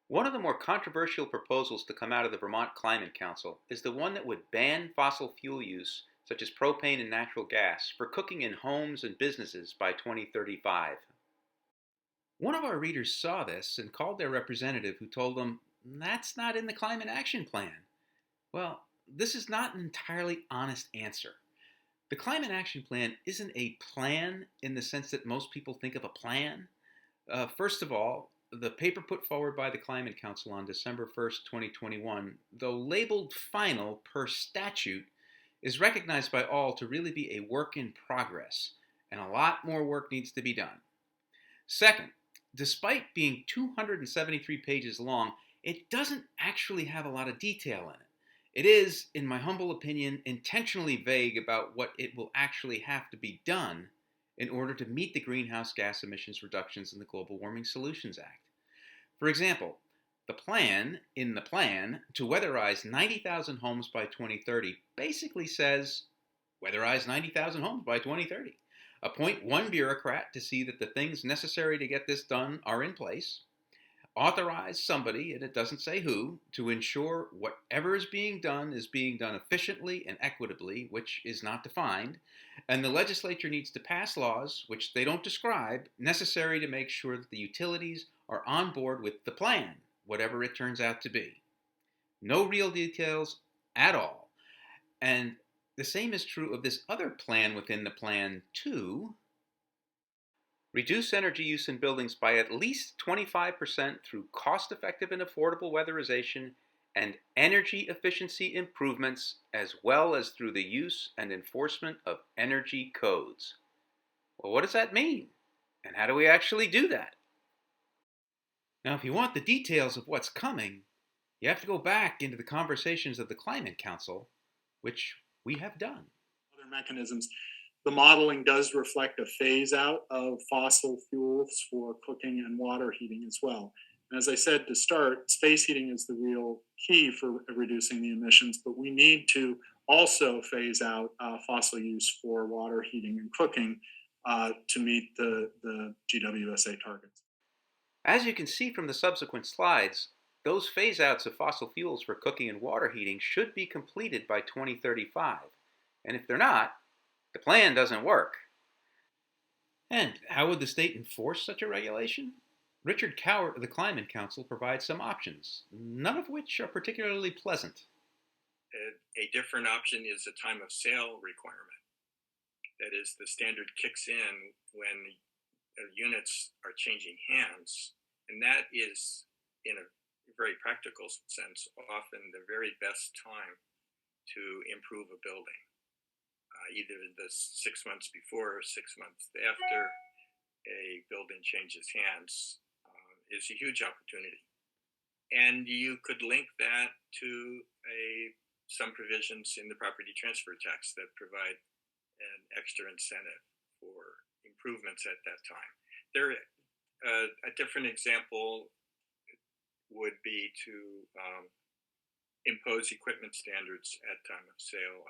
One of the more controversial proposals to come out of the Vermont Climate Council is the one that would ban fossil fuel use, such as propane and natural gas, for cooking in homes and businesses by 2035. One of our readers saw this and called their representative, who told them, "That's not in the Climate Action Plan." Well, this is not an entirely honest answer. The Climate Action Plan isn't a plan in the sense that most people think of a plan. First of all, the paper put forward by the Climate Council on December 1st, 2021, though labeled final per statute, is recognized by all to really be a work in progress, and a lot more work needs to be done. Second, despite being 273 pages long, it doesn't actually have a lot of detail in it. It is, in my humble opinion, intentionally vague about what it will actually have to be done in order to meet the greenhouse gas emissions reductions in the Global Warming Solutions Act. For example, the plan to weatherize 90,000 homes by 2030 basically says, weatherize 90,000 homes by 2030. Appoint one bureaucrat to see that the things necessary to get this done are in place. Authorize somebody, and it doesn't say who, to ensure whatever is being done efficiently and equitably, which is not defined. And the legislature needs to pass laws, which they don't describe, necessary to make sure that the utilities are on board with the plan, whatever it turns out to be. No real details at all. And the same is true of this other plan within the plan, too. Reduce energy use in buildings by at least 25% through cost-effective and affordable weatherization and energy efficiency improvements, as well as through the use and enforcement of energy codes. Well, what does that mean? And how do we actually do that? Now, if you want the details of what's coming, you have to go back into the conversations of the Climate Council, which we have done. Other mechanisms. The modeling does reflect a phase out of fossil fuels for cooking and water heating as well. And as I said to start, space heating is the real key for reducing the emissions, but we need to also phase out fossil use for water heating and cooking to meet the GWSA targets. As you can see from the subsequent slides, those phase-outs of fossil fuels for cooking and water heating should be completed by 2035. And if they're not, the plan doesn't work. And how would the state enforce such a regulation? Richard Cowart of the Climate Council provides some options, none of which are particularly pleasant. A different option is a time of sale requirement. That is, the standard kicks in when units are changing hands, and that is, in a very practical sense, often the very best time to improve a building. Either the 6 months before or 6 months after a building changes hands is a huge opportunity. And you could link that to some provisions in the property transfer tax that provide an extra incentive for improvements at that time. A different example would be to impose equipment standards at time of sale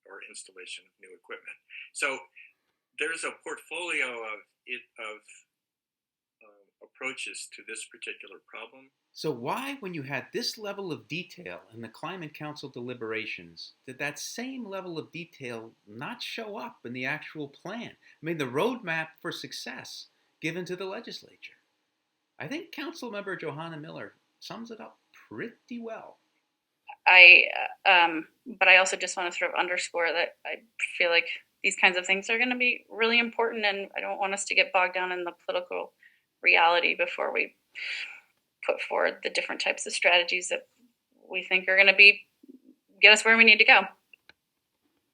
or installation of new equipment. So there's a portfolio of approaches to this particular problem. So why, when you had this level of detail in the Climate Council deliberations, did that same level of detail not show up in the actual plan? I mean, the roadmap for success given to the legislature. I think Council Member Johanna Miller sums it up pretty well. But I also just want to sort of underscore that I feel like these kinds of things are going to be really important, and I don't want us to get bogged down in the political reality before we put forward the different types of strategies that we think are going to get us where we need to go.